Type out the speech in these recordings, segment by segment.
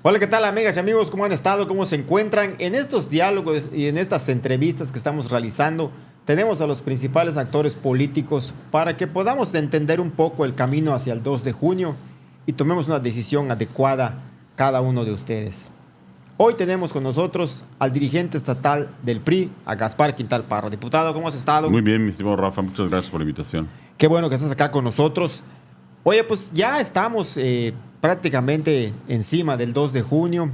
Hola, ¿qué tal, amigas y amigos? ¿Cómo han estado? ¿Cómo se encuentran? En estos diálogos y en estas entrevistas que estamos realizando, tenemos a los principales actores políticos para que podamos entender un poco el camino hacia el 2 de junio y tomemos una decisión adecuada cada uno de ustedes. Hoy tenemos con nosotros al dirigente estatal del PRI, a Gaspar Quintal Parra. Diputado, ¿cómo has estado? Muy bien, mi estimado Rafa, muchas gracias por la invitación. Qué bueno que estás acá con nosotros. Oye, pues ya estamos prácticamente encima del 2 de junio.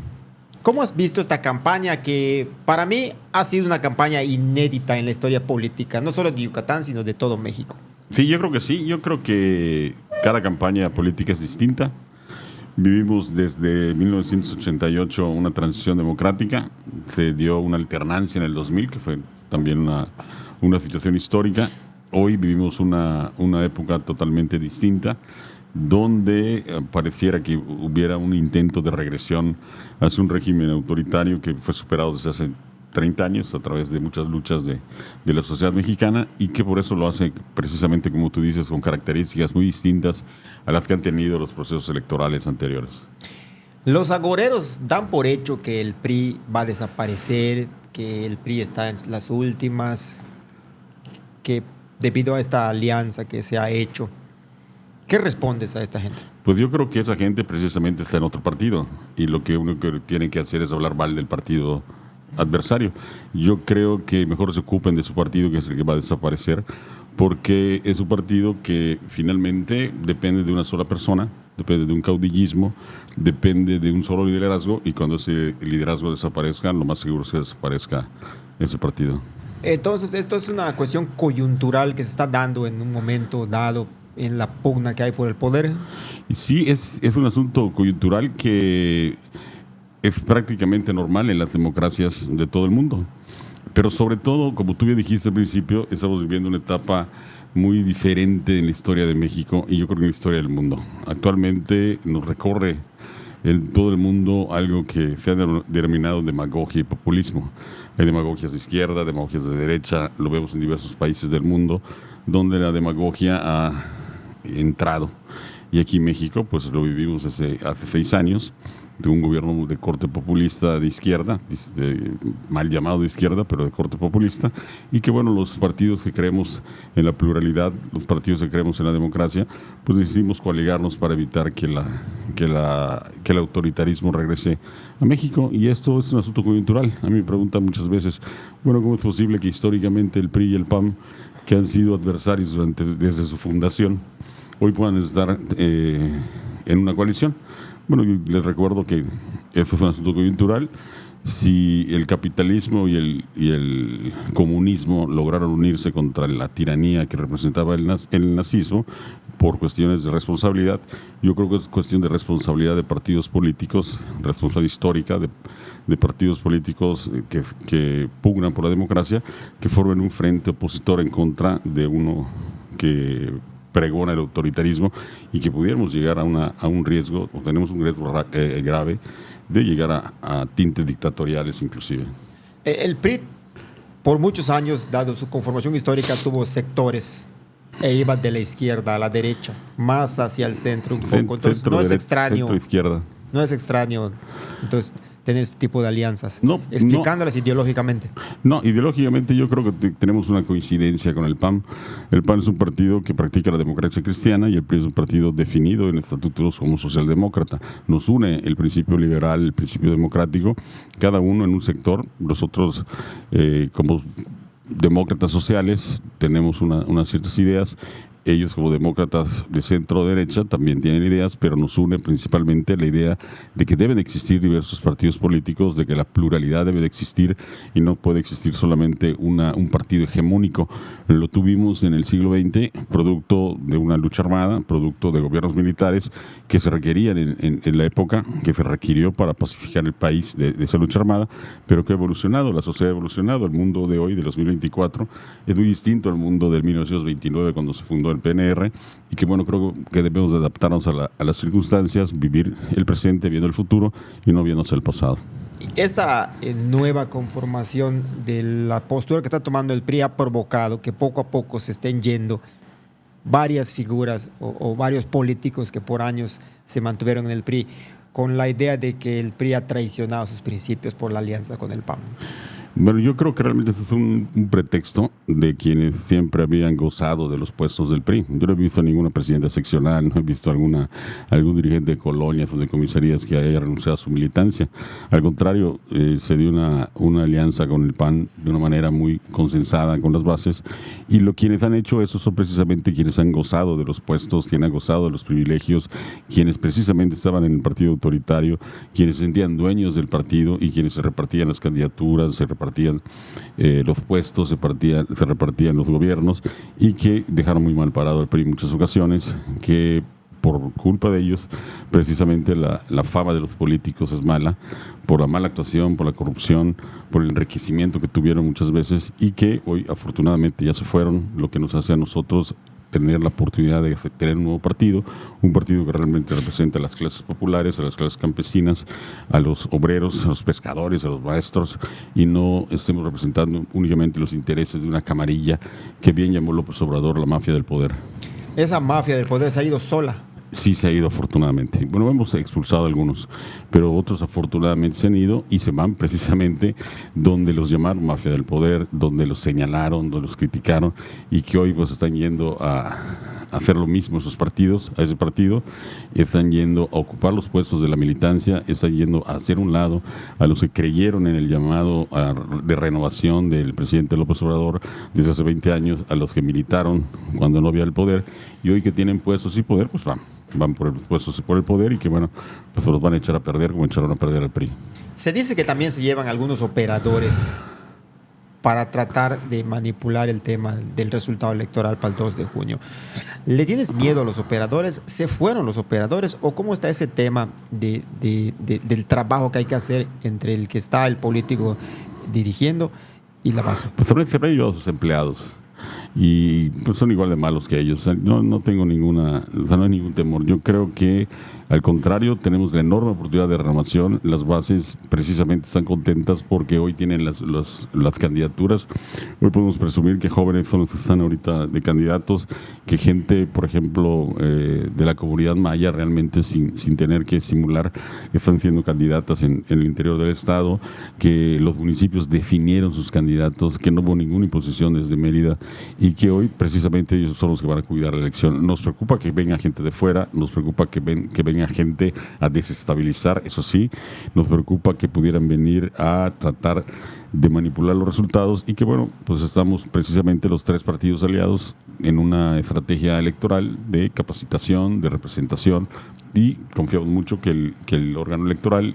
¿Cómo has visto esta campaña que para mí ha sido una campaña inédita en la historia política, no solo de Yucatán, sino de todo México? Sí, yo creo que sí. Yo creo que cada campaña política es distinta. Vivimos desde 1988 una transición democrática. Se dio una alternancia en el 2000, que fue también una situación histórica. Hoy vivimos una época totalmente distinta, donde pareciera que hubiera un intento de regresión hacia un régimen autoritario que fue superado desde hace 30 años a través de muchas luchas de la sociedad mexicana y que por eso lo hace precisamente, como tú dices, con características muy distintas a las que han tenido los procesos electorales anteriores. Los agoreros dan por hecho que el PRI va a desaparecer, que el PRI está en las últimas, que debido a esta alianza que se ha hecho. ¿Qué respondes a esta gente? Pues yo creo que esa gente precisamente está en otro partido y lo que uno que tiene que hacer es hablar mal del partido adversario. Yo creo que mejor se ocupen de su partido, que es el que va a desaparecer, porque es un partido que finalmente depende de una sola persona, depende de un caudillismo, depende de un solo liderazgo, y cuando ese liderazgo desaparezca, lo más seguro es que desaparezca ese partido. Entonces, esto es una cuestión coyuntural que se está dando en un momento dado en la pugna que hay por el poder. Y sí, es un asunto coyuntural que es prácticamente normal en las democracias de todo el mundo. Pero sobre todo, como tú bien dijiste al principio, estamos viviendo una etapa muy diferente en la historia de México y yo creo que en la historia del mundo. Actualmente nos recorre en todo el mundo algo que se ha denominado demagogia y populismo. Hay demagogias de izquierda, demagogias de derecha, lo vemos en diversos países del mundo, donde la demagogia ha entrado. Y aquí en México, pues lo vivimos hace 6 años, de un gobierno de corte populista de izquierda, mal llamado de izquierda, pero de corte populista, y que bueno, los partidos que creemos en la pluralidad, los partidos que creemos en la democracia, pues decidimos coaligarnos para evitar que el autoritarismo regrese a México, y esto es un asunto coyuntural. A mí me preguntan muchas veces, bueno, ¿cómo es posible que históricamente el PRI y el PAN, que han sido adversarios desde su fundación, hoy puedan estar en una coalición? Bueno, les recuerdo que esto es un asunto coyuntural. Si el capitalismo y el comunismo lograron unirse contra la tiranía que representaba el nazismo por cuestiones de responsabilidad, yo creo que es cuestión de responsabilidad de partidos políticos, responsabilidad histórica de partidos políticos que pugnan por la democracia, que formen un frente opositor en contra de uno que pregona el autoritarismo y que pudiéramos llegar a un riesgo, o tenemos un riesgo grave de llegar a tintes dictatoriales inclusive. El PRI, por muchos años, dado su conformación histórica, tuvo sectores e iba de la izquierda a la derecha, más hacia el centro un poco. Entonces, no es extraño. Izquierda. No es extraño, entonces, tener este tipo de alianzas, no, explicándolas ideológicamente. No, ideológicamente yo creo que tenemos una coincidencia con el PAN. El PAN es un partido que practica la democracia cristiana y el PRI es un partido definido en estatutos como socialdemócrata. Nos une el principio liberal, el principio democrático, cada uno en un sector. Nosotros, como demócratas sociales, tenemos unas ciertas ideas. Ellos, como demócratas de centro-derecha, también tienen ideas, pero nos une principalmente la idea de que deben existir diversos partidos políticos, de que la pluralidad debe de existir y no puede existir solamente un partido hegemónico. Lo tuvimos en el siglo XX, producto de una lucha armada, producto de gobiernos militares que se requerían en la época, que se requirió para pacificar el país de esa lucha armada, pero que ha evolucionado, la sociedad ha evolucionado. El mundo de hoy, de 2024, es muy distinto al mundo del 1929, cuando se fundó el PNR, y que bueno, creo que debemos de adaptarnos a las circunstancias, vivir el presente viendo el futuro y no viendo hacia el pasado. Esta nueva conformación de la postura que está tomando el PRI ha provocado que poco a poco se estén yendo varias figuras o varios políticos que por años se mantuvieron en el PRI. con la idea de que el PRI ha traicionado sus principios por la alianza con el PAN? Bueno, yo creo que realmente eso es un pretexto de quienes siempre habían gozado de los puestos del PRI. Yo no he visto a ninguna presidenta seccional, no he visto algún dirigente de colonias o de comisarías que haya renunciado a su militancia. Al contrario, se dio una alianza con el PAN de una manera muy consensada con las bases, y quienes han hecho eso son precisamente quienes han gozado de los puestos, quienes han gozado de los privilegios, quienes precisamente estaban en el partido autoritario, quienes se sentían dueños del partido y quienes se repartían las candidaturas, se repartían los puestos, se repartían los gobiernos, y que dejaron muy mal parado al PRI en muchas ocasiones, que por culpa de ellos precisamente la fama de los políticos es mala, por la mala actuación, por la corrupción, por el enriquecimiento que tuvieron muchas veces, y que hoy afortunadamente ya se fueron, lo que nos hace a nosotros tener la oportunidad de tener un nuevo partido, un partido que realmente representa a las clases populares, a las clases campesinas, a los obreros, a los pescadores, a los maestros, y no estemos representando únicamente los intereses de una camarilla que bien llamó López Obrador la mafia del poder. Esa mafia del poder se ha ido sola. Sí, se ha ido afortunadamente. Bueno, hemos expulsado a algunos, pero otros afortunadamente se han ido y se van precisamente donde los llamaron mafia del poder, donde los señalaron, donde los criticaron, y que hoy pues están yendo a hacer lo mismo esos partidos, a ese partido, están yendo a ocupar los puestos de la militancia, están yendo a hacer un lado a los que creyeron en el llamado de renovación del presidente López Obrador desde hace 20 años, a los que militaron cuando no había el poder, y hoy que tienen puestos y poder, pues van por los puestos y por el poder, y que bueno, pues se los van a echar a perder como echaron a perder al PRI. Se dice que también se llevan algunos operadores para tratar de manipular el tema del resultado electoral para el 2 de junio. ¿Le tienes miedo a los operadores? ¿Se fueron los operadores? ¿O cómo está ese tema del trabajo que hay que hacer entre el que está el político dirigiendo y la base? Pues también se han llevado a sus empleados, y pues son igual de malos que ellos. O sea, no tengo no hay ningún temor. Yo creo que al contrario, tenemos la enorme oportunidad de renovación. Las bases precisamente están contentas porque hoy tienen las candidaturas. Hoy podemos presumir que jóvenes son los que están ahorita de candidatos, que gente, por ejemplo, de la comunidad maya, realmente sin tener que simular, están siendo candidatas en el interior del estado, que los municipios definieron sus candidatos, que no hubo ninguna imposición desde Mérida, y que hoy precisamente ellos son los que van a cuidar la elección. Nos preocupa que venga gente de fuera, nos preocupa que venga gente a desestabilizar, eso sí, nos preocupa que pudieran venir a tratar de manipular los resultados, y que bueno, pues estamos precisamente los tres partidos aliados en una estrategia electoral de capacitación, de representación, y confiamos mucho que el órgano electoral,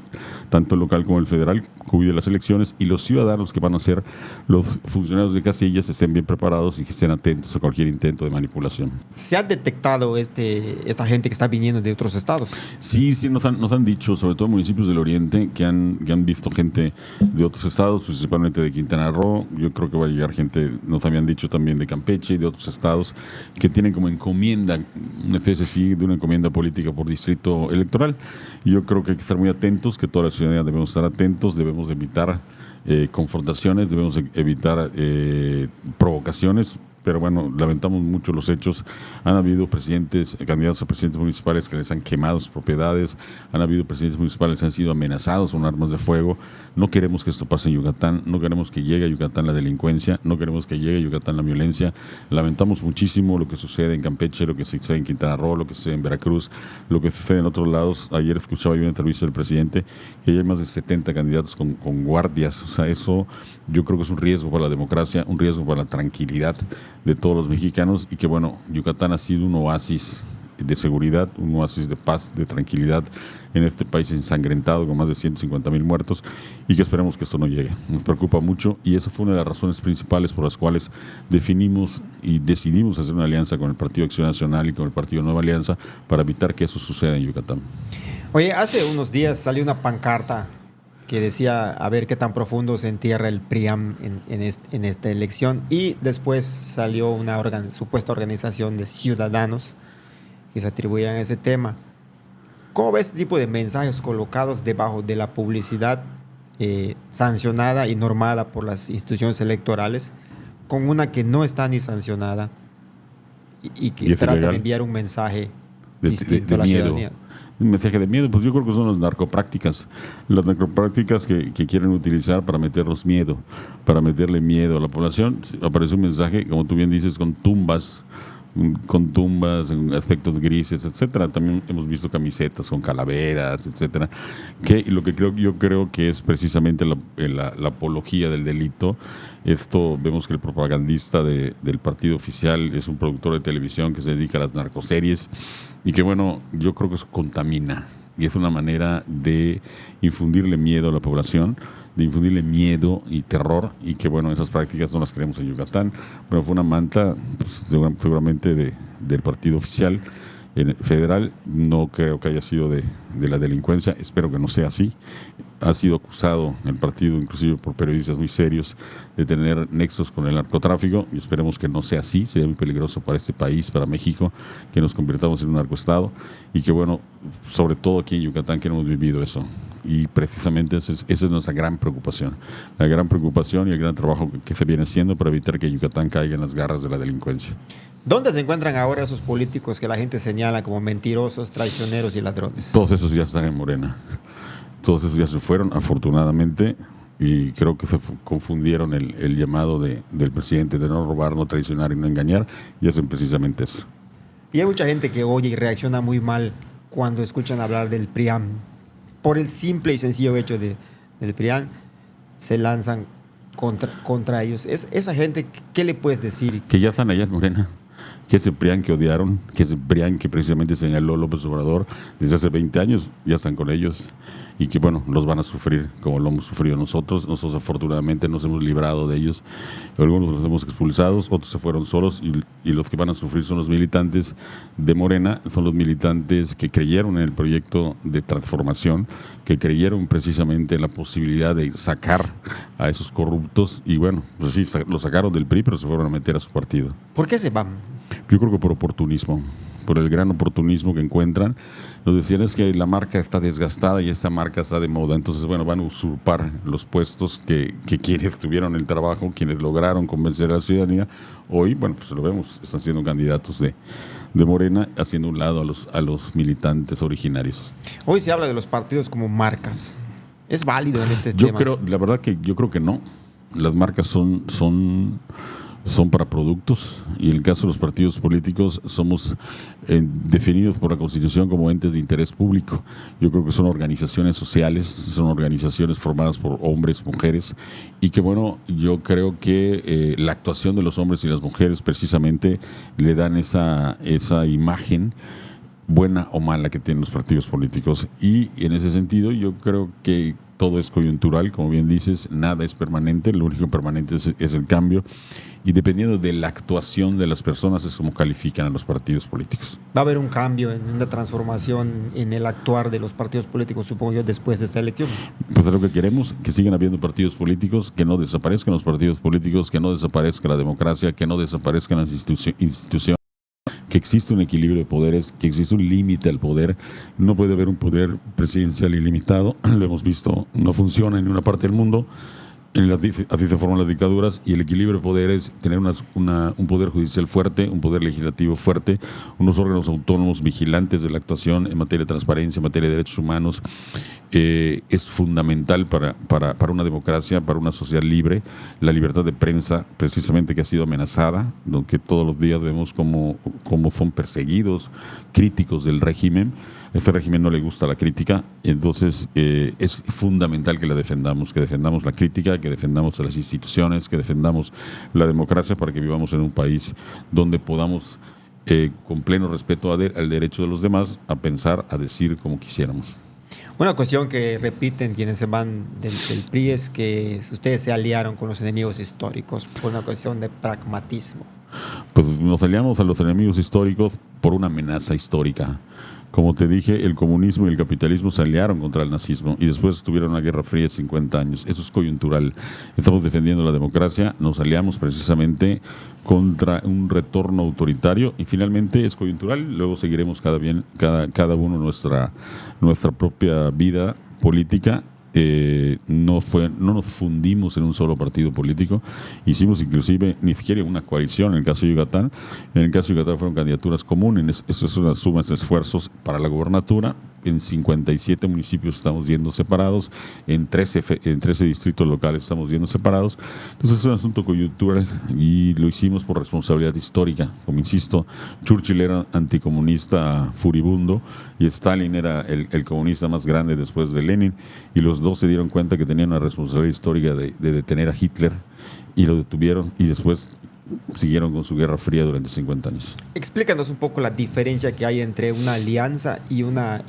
tanto el local como el federal, cuide las elecciones, y los ciudadanos que van a ser los funcionarios de casillas estén bien preparados y que estén atentos a cualquier intento de manipulación. ¿Se ha detectado esta gente que está viniendo de otros estados? Sí, nos han dicho, sobre todo municipios del oriente, que han visto gente de otros estados, principalmente de Quintana Roo. Yo creo que va a llegar gente, nos habían dicho también de Campeche y de otros estados, que tienen como encomienda, una especie así de una encomienda política por distrito electoral. Y yo creo que hay que estar muy atentos, que toda la ciudadanía debemos estar atentos, debemos evitar confrontaciones, debemos evitar provocaciones. Pero bueno, lamentamos mucho los hechos. Han habido candidatos a presidentes municipales que les han quemado sus propiedades, han habido presidentes municipales que han sido amenazados con armas de fuego. No queremos que esto pase en Yucatán, no queremos que llegue a Yucatán la delincuencia, no queremos que llegue a Yucatán la violencia. Lamentamos muchísimo lo que sucede en Campeche, lo que sucede en Quintana Roo, lo que sucede en Veracruz, lo que sucede en otros lados. Ayer escuchaba yo una entrevista del presidente que hay más de 70 candidatos con guardias. O sea, eso yo creo que es un riesgo para la democracia, un riesgo para la tranquilidad de todos los mexicanos, y que bueno, Yucatán ha sido un oasis de seguridad, un oasis de paz, de tranquilidad en este país ensangrentado con más de 150,000 muertos, y que esperemos que esto no llegue. Nos preocupa mucho, y esa fue una de las razones principales por las cuales definimos y decidimos hacer una alianza con el Partido Acción Nacional y con el Partido Nueva Alianza para evitar que eso suceda en Yucatán. Oye, hace unos días salió una pancarta que decía a ver qué tan profundo se entierra el PRIAM en esta elección, y después salió una supuesta organización de ciudadanos que se atribuían a ese tema. ¿Cómo ves este tipo de mensajes colocados debajo de la publicidad sancionada y normada por las instituciones electorales, con una que no está ni sancionada y que trata de enviar un mensaje distinto a la miedo. ciudadanía. Un mensaje de miedo, pues yo creo que son las narcoprácticas que quieren utilizar para meternos miedo, para meterle miedo a la población. Aparece un mensaje, como tú bien dices, con tumbas, en aspectos grises, etcétera. También hemos visto camisetas con calaveras, etcétera. Yo creo que es precisamente la apología del delito. Esto vemos que el propagandista del partido oficial es un productor de televisión que se dedica a las narcoseries y que bueno, yo creo que eso contamina y es una manera de infundirle miedo a la población, de infundirle miedo y terror, y que bueno, esas prácticas no las queremos en Yucatán. Pero fue una manta pues, seguramente del partido oficial federal. No creo que haya sido de la delincuencia, espero que no sea así. Ha sido acusado el partido, inclusive por periodistas muy serios, de tener nexos con el narcotráfico, y esperemos que no sea así. Sería muy peligroso para este país, para México, que nos convirtamos en un narcoestado, y que bueno, sobre todo aquí en Yucatán, que no hemos vivido eso. Y precisamente esa es nuestra gran preocupación. La gran preocupación y el gran trabajo que se viene haciendo para evitar que Yucatán caiga en las garras de la delincuencia. ¿Dónde se encuentran ahora esos políticos que la gente señala como mentirosos, traicioneros y ladrones? Todos esos ya están en Morena. Todos esos ya se fueron, afortunadamente, y creo que se confundieron el llamado del presidente de no robar, no traicionar y no engañar, y hacen precisamente eso. Y hay mucha gente que oye y reacciona muy mal cuando escuchan hablar del PRIAN. Por el simple y sencillo hecho del PRIAN, se lanzan contra ellos. Esa gente, ¿qué le puedes decir? Que ya están allá en Morena. Que ese PRIAN que odiaron, que ese PRIAN que precisamente señaló López Obrador desde hace 20 años, ya están con ellos, y que bueno, los van a sufrir como lo hemos sufrido nosotros. Nosotros afortunadamente nos hemos librado de ellos, algunos los hemos expulsados, otros se fueron solos, y los que van a sufrir son los militantes de Morena, son los militantes que creyeron en el proyecto de transformación, que creyeron precisamente en la posibilidad de sacar a esos corruptos, y bueno, pues sí, los sacaron del PRI, pero se fueron a meter a su partido. ¿Por qué se van? Yo creo que por oportunismo, por el gran oportunismo que encuentran. Nos decían es que la marca está desgastada y esta marca está de moda, entonces bueno, van a usurpar los puestos que quienes tuvieron el trabajo, quienes lograron convencer a la ciudadanía. Hoy, bueno, pues lo vemos, están siendo candidatos de Morena, haciendo un lado a los militantes originarios. Hoy se habla de los partidos como marcas. ¿Es válido en este tema? La verdad que yo creo que no. Las marcas son para productos, y en el caso de los partidos políticos somos definidos por la Constitución como entes de interés público. Yo creo que son organizaciones sociales, son organizaciones formadas por hombres, mujeres, y que bueno, yo creo que la actuación de los hombres y las mujeres precisamente le dan esa imagen buena o mala que tienen los partidos políticos, y en ese sentido yo creo que todo es coyuntural, como bien dices, nada es permanente, lo único permanente es el cambio, y dependiendo de la actuación de las personas es como califican a los partidos políticos. Va a haber un cambio, una transformación en el actuar de los partidos políticos, supongo yo, después de esta elección. Pues es lo que queremos, que sigan habiendo partidos políticos, que no desaparezcan los partidos políticos, que no desaparezca la democracia, que no desaparezcan las instituciones, que existe un equilibrio de poderes, que existe un límite al poder. No puede haber un poder presidencial ilimitado, lo hemos visto, no funciona en ninguna parte del mundo. Así se forman las dictaduras, y el equilibrio de poderes, tener un poder judicial fuerte, un poder legislativo fuerte, unos órganos autónomos vigilantes de la actuación en materia de transparencia, en materia de derechos humanos, es fundamental para una democracia, para una sociedad libre. La libertad de prensa, precisamente, que ha sido amenazada, que todos los días vemos cómo son perseguidos críticos del régimen. A este régimen no le gusta la crítica, entonces es fundamental que defendamos la crítica, que defendamos a las instituciones, que defendamos la democracia, para que vivamos en un país donde podamos, con pleno respeto al derecho de los demás, a pensar, a decir como quisiéramos. Una cuestión que repiten quienes se van del PRI es que ustedes se aliaron con los enemigos históricos por una cuestión de pragmatismo. Pues nos aliamos a los enemigos históricos por una amenaza histórica. Como te dije, el comunismo y el capitalismo se aliaron contra el nazismo, y después tuvieron una guerra fría de 50 años. Eso es coyuntural. Estamos defendiendo la democracia, nos aliamos precisamente contra un retorno autoritario, y finalmente es coyuntural. Luego seguiremos cada uno nuestra propia vida política, no nos fundimos en un solo partido político, hicimos inclusive ni siquiera una coalición en el caso de Yucatán. En el caso de Yucatán fueron candidaturas comunes, eso es una suma de esfuerzos para la gobernatura. En 57 municipios estamos yendo separados, en 13 distritos locales estamos yendo separados. Entonces es un asunto coyuntural y lo hicimos por responsabilidad histórica. Como insisto, Churchill era anticomunista furibundo y Stalin era el comunista más grande después de Lenin, y los dos se dieron cuenta que tenían una responsabilidad histórica de detener a Hitler, y lo detuvieron, y después siguieron con su Guerra Fría durante 50 años. Explícanos un poco la diferencia que hay entre una alianza y una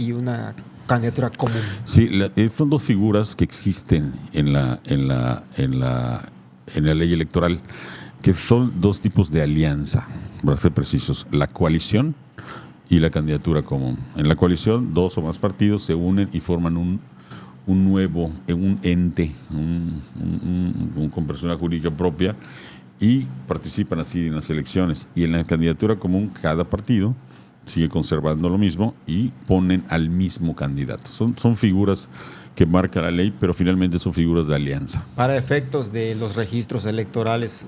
candidatura común. Sí, son dos figuras que existen en la ley electoral, que son dos tipos de alianza, para ser precisos: la coalición y la candidatura común. En la coalición, dos o más partidos se unen y forman un ente, con persona jurídica propia, y participan así en las elecciones. Y en la candidatura común, cada partido sigue conservando lo mismo y ponen al mismo candidato. Son figuras que marca la ley, pero finalmente son figuras de alianza. Para efectos de los registros electorales,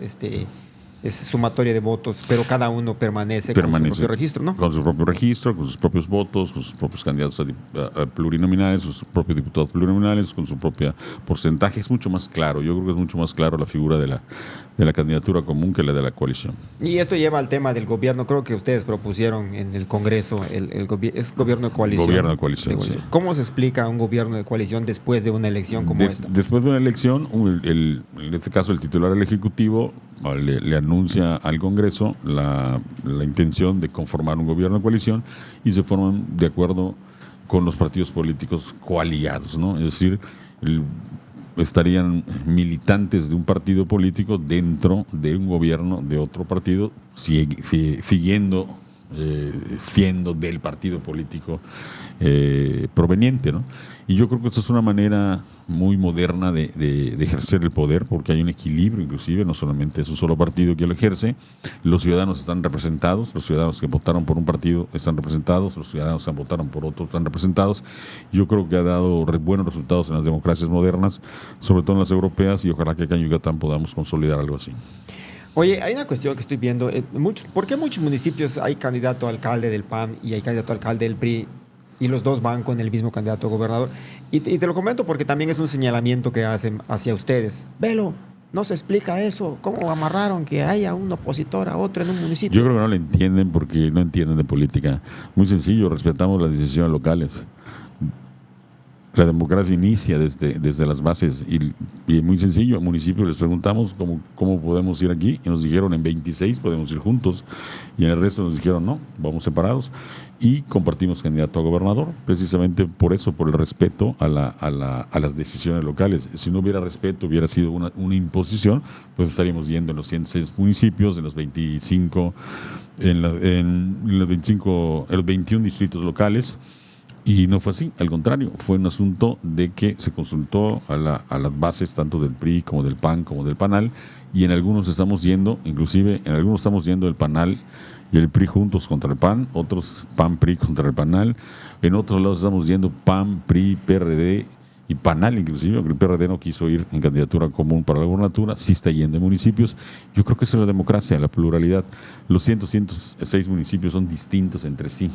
es sumatoria de votos, pero cada uno permanece con su propio registro, ¿no? Con su propio registro, con sus propios votos, con sus propios candidatos a plurinominales, sus propios diputados plurinominales, con su propio porcentaje. Es mucho más claro. Yo creo que es mucho más claro la figura de la candidatura común que la de la coalición. Y esto lleva al tema del gobierno. Creo que ustedes propusieron en el Congreso es gobierno de coalición. Gobierno de coalición, sí. ¿Cómo se explica un gobierno de coalición después de una elección como esta? Después de una elección, en este caso el titular del Ejecutivo le anuncia al Congreso la intención de conformar un gobierno de coalición, y se forman de acuerdo con los partidos políticos coaligados, ¿no? Es decir, estarían militantes de un partido político dentro de un gobierno de otro partido, siguiendo siendo del partido político proveniente, ¿no? Y yo creo que esta es una manera muy moderna de ejercer el poder, porque hay un equilibrio, inclusive, no solamente es un solo partido que lo ejerce. Los ciudadanos están representados, los ciudadanos que votaron por un partido están representados, los ciudadanos que votaron por otro están representados. Yo creo que ha dado buenos resultados en las democracias modernas, sobre todo en las europeas, y ojalá que acá en Yucatán podamos consolidar algo así. Oye, hay una cuestión que estoy viendo. ¿Por qué en muchos municipios hay candidato a alcalde del PAN y hay candidato a alcalde del PRI, y los dos van con el mismo candidato a gobernador? Y te lo comento porque también es un señalamiento que hacen hacia ustedes. Velo, no se explica eso. ¿Cómo amarraron que haya un opositor a otro en un municipio? Yo creo que no lo entienden porque no entienden de política. Muy sencillo, respetamos las decisiones locales. La democracia inicia desde las bases, y muy sencillo. Al municipio les preguntamos cómo podemos ir aquí, y nos dijeron en 26 podemos ir juntos, y en el resto nos dijeron no, vamos separados, y compartimos candidato a gobernador, precisamente por eso, por el respeto a las decisiones locales. Si no hubiera respeto, hubiera sido una imposición, pues estaríamos yendo en los 106 municipios, en los 25, en los 21 distritos locales. Y no fue así, al contrario, fue un asunto de que se consultó a las bases tanto del PRI como del PAN como del PANAL, y en algunos estamos yendo, inclusive en algunos estamos yendo el PANAL y el PRI juntos contra el PAN, otros PAN-PRI contra el PANAL, en otros lados estamos yendo PAN, PRI, PRD y PANAL inclusive, aunque el PRD no quiso ir en candidatura común para la gobernatura, sí está yendo en municipios. Yo creo que esa es la democracia, la pluralidad. Los 106 municipios son distintos entre sí.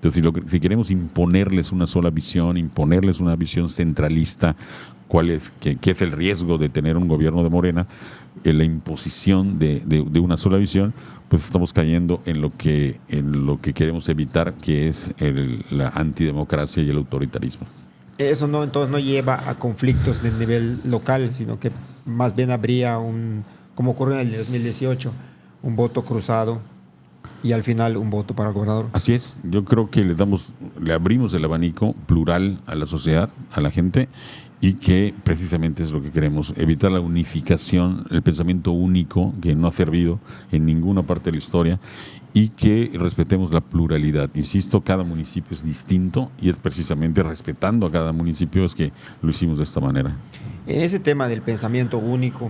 Entonces, si queremos imponerles una sola visión, imponerles una visión centralista, ¿qué es el riesgo de tener un gobierno de Morena? En la imposición de una sola visión, pues estamos cayendo en lo que queremos evitar, que es la antidemocracia y el autoritarismo. Eso entonces no lleva a conflictos de nivel local, sino que más bien habría como ocurrió en el 2018, un voto cruzado y al final un voto para el gobernador. Así es, yo creo que le abrimos el abanico plural a la sociedad, a la gente, y que precisamente es lo que queremos, evitar la unificación, el pensamiento único que no ha servido en ninguna parte de la historia, y que respetemos la pluralidad. Insisto, cada municipio es distinto, y es precisamente respetando a cada municipio es que lo hicimos de esta manera. En ese tema del pensamiento único,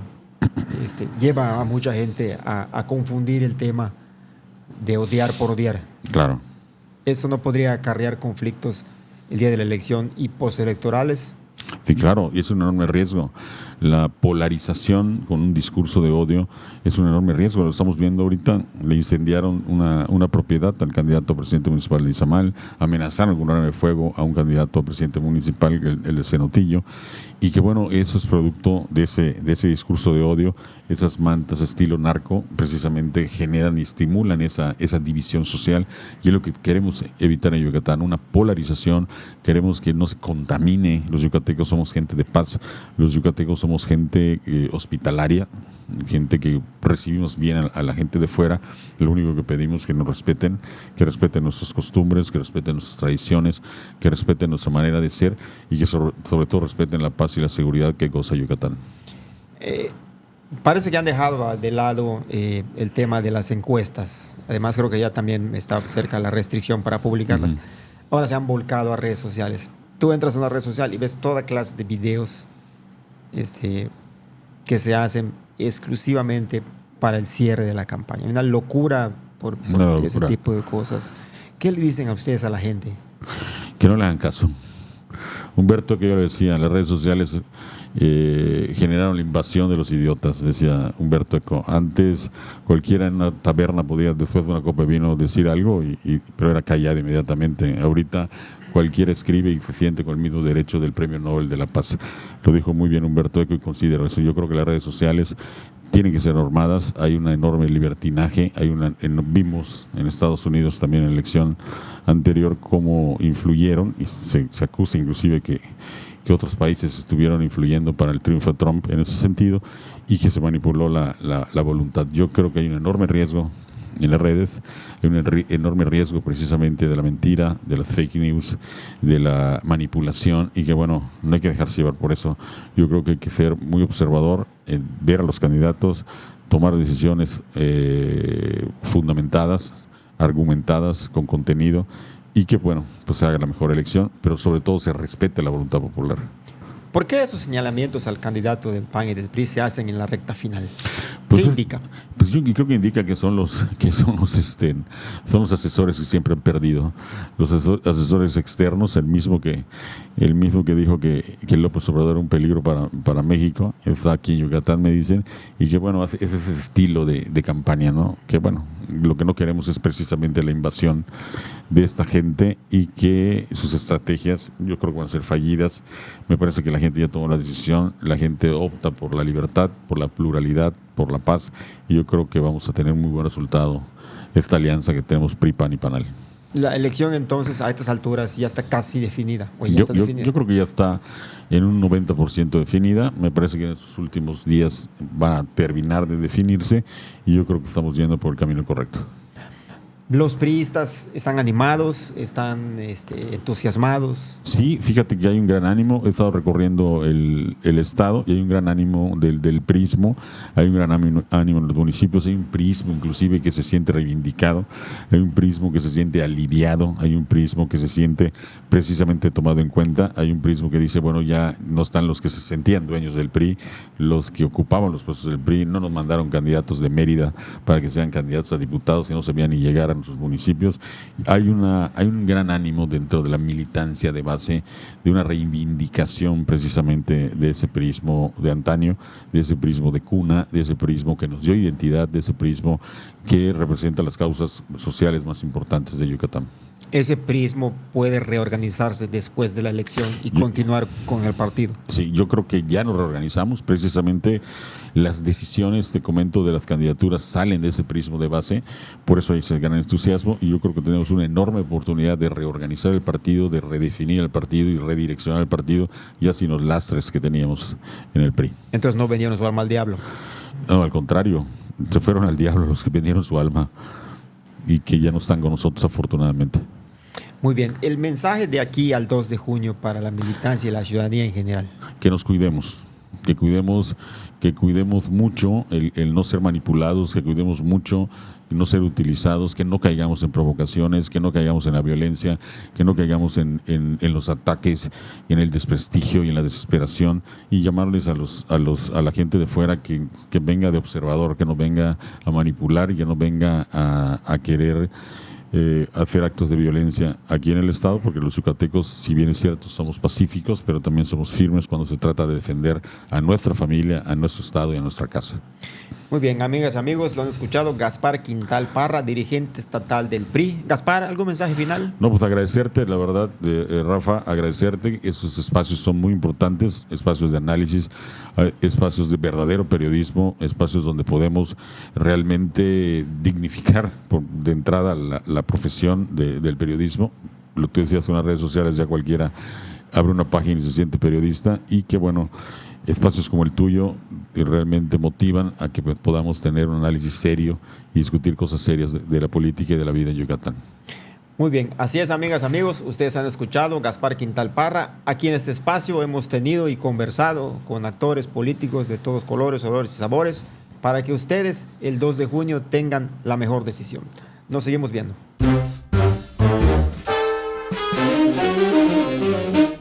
lleva a mucha gente a confundir el tema de odiar por odiar. Claro. ¿Eso no podría acarrear conflictos el día de la elección y postelectorales? Sí, claro, y es un enorme riesgo. La polarización con un discurso de odio es un enorme riesgo. Lo estamos viendo ahorita. Le incendiaron una propiedad al candidato a presidente municipal de Izamal, amenazaron con arma de fuego a un candidato a presidente municipal, el de Cenotillo, y que bueno, eso es producto de ese discurso de odio. Esas mantas estilo narco precisamente generan y estimulan esa división social, y es lo que queremos evitar en Yucatán, una polarización. Queremos que no se contamine. Los yucatecos somos gente de paz, los yucatecos somos gente hospitalaria, gente que recibimos bien a la gente de fuera. Lo único que pedimos es que nos respeten, que respeten nuestras costumbres, que respeten nuestras tradiciones, que respeten nuestra manera de ser, y que sobre todo respeten la paz y la seguridad que goza Yucatán. Parece que han dejado de lado el tema de las encuestas. Además, creo que ya también está cerca la restricción para publicarlas. Ujú. Ahora se han volcado a redes sociales. Tú entras a una red social y ves toda clase de videos que se hacen exclusivamente para el cierre de la campaña. Una locura por ese tipo de cosas. ¿Qué le dicen a ustedes, a la gente? Que no le hagan caso. Humberto, que yo le decía, las redes sociales generaron la invasión de los idiotas, decía Humberto Eco. Antes cualquiera en una taberna podía, después de una copa de vino, decir algo, pero era callado inmediatamente. Ahorita cualquiera escribe y se siente con el mismo derecho del Premio Nobel de la Paz. Lo dijo muy bien Humberto Eco y considero eso. Yo creo que las redes sociales tienen que ser normadas. Hay una enorme libertinaje. Vimos en Estados Unidos también en la elección anterior cómo influyeron, y se acusa inclusive que otros países estuvieron influyendo para el triunfo de Trump en ese sentido, y que se manipuló la voluntad. Yo creo que hay un enorme riesgo en las redes, hay un enorme riesgo precisamente de la mentira, de las fake news, de la manipulación, y que bueno, no hay que dejarse llevar por eso. Yo creo que hay que ser muy observador, ver a los candidatos, tomar decisiones fundamentadas, argumentadas, con contenido, y que bueno, pues se haga la mejor elección, pero sobre todo se respete la voluntad popular. ¿Por qué esos señalamientos al candidato del PAN y del PRI se hacen en la recta final? Pues ¿Qué indica? Pues yo creo que indica que son los asesores que siempre han perdido. Los asesores externos, el mismo que dijo que López Obrador era un peligro para México, está aquí en Yucatán, me dicen, y que bueno, es ese estilo de campaña, ¿no? Que bueno, lo que no queremos es precisamente la invasión de esta gente, y que sus estrategias, yo creo que van a ser fallidas. Me parece que la gente ya tomó la decisión, la gente opta por la libertad, por la pluralidad, por la paz, y yo creo que vamos a tener muy buen resultado esta alianza que tenemos PRI, PAN y PANAL. La elección entonces a estas alturas ya está casi definida. ¿O ya está definida? Yo creo que ya está en un 90% definida. Me parece que en estos últimos días van a terminar de definirse, y yo creo que estamos yendo por el camino correcto. ¿Los priistas están animados, están entusiasmados? Sí, fíjate que hay un gran ánimo. He estado recorriendo el estado, y hay un gran ánimo del prismo, hay un gran ánimo en los municipios, hay un prismo inclusive que se siente reivindicado, hay un prismo que se siente aliviado, hay un prismo que se siente precisamente tomado en cuenta, hay un prismo que dice, bueno, ya no están los que se sentían dueños del PRI, los que ocupaban los puestos del PRI, no nos mandaron candidatos de Mérida para que sean candidatos a diputados que no sabían ni llegar a nuestros municipios. Hay un gran ánimo dentro de la militancia de base, de una reivindicación precisamente de ese prismo de antaño, de ese prismo de cuna, de ese prismo que nos dio identidad, de ese prismo que representa las causas sociales más importantes de Yucatán. ¿Ese prismo puede reorganizarse después de la elección y continuar con el partido? Sí, yo creo que ya nos reorganizamos. Precisamente las decisiones, te comento, de las candidaturas salen de ese prismo de base. Por eso hay ese gran entusiasmo, y yo creo que tenemos una enorme oportunidad de reorganizar el partido, de redefinir el partido y redireccionar el partido, ya sin los lastres que teníamos en el PRI. Entonces no vendieron su alma al diablo. No, al contrario, se fueron al diablo los que vendieron su alma, y que ya no están con nosotros, afortunadamente. Muy bien. El mensaje de aquí al 2 de junio para la militancia y la ciudadanía en general. Que nos cuidemos, que cuidemos mucho el no ser manipulados, que cuidemos mucho no ser utilizados, que no caigamos en provocaciones, que no caigamos en la violencia, que no caigamos en los ataques, en el desprestigio y en la desesperación, y llamarles a la gente de fuera que venga de observador, que no venga a manipular y que no venga a querer hacer actos de violencia aquí en el Estado, porque los yucatecos, si bien es cierto, somos pacíficos, pero también somos firmes cuando se trata de defender a nuestra familia, a nuestro Estado y a nuestra casa. Muy bien, amigas, amigos, lo han escuchado Gaspar Quintal Parra, dirigente estatal del PRI. Gaspar, ¿algún mensaje final? No, pues agradecerte, la verdad, Rafa, agradecerte. Esos espacios son muy importantes, espacios de análisis, espacios de verdadero periodismo, espacios donde podemos realmente dignificar de entrada la profesión del periodismo. Lo que decías en las redes sociales, ya cualquiera abre una página y se siente periodista, y que bueno, espacios como el tuyo realmente motivan a que podamos tener un análisis serio y discutir cosas serias de la política y de la vida en Yucatán. Muy bien, así es, amigas, amigos, ustedes han escuchado Gaspar Quintal Parra. Aquí en este espacio hemos tenido y conversado con actores políticos de todos colores, olores y sabores, para que ustedes el 2 de junio tengan la mejor decisión. Nos seguimos viendo.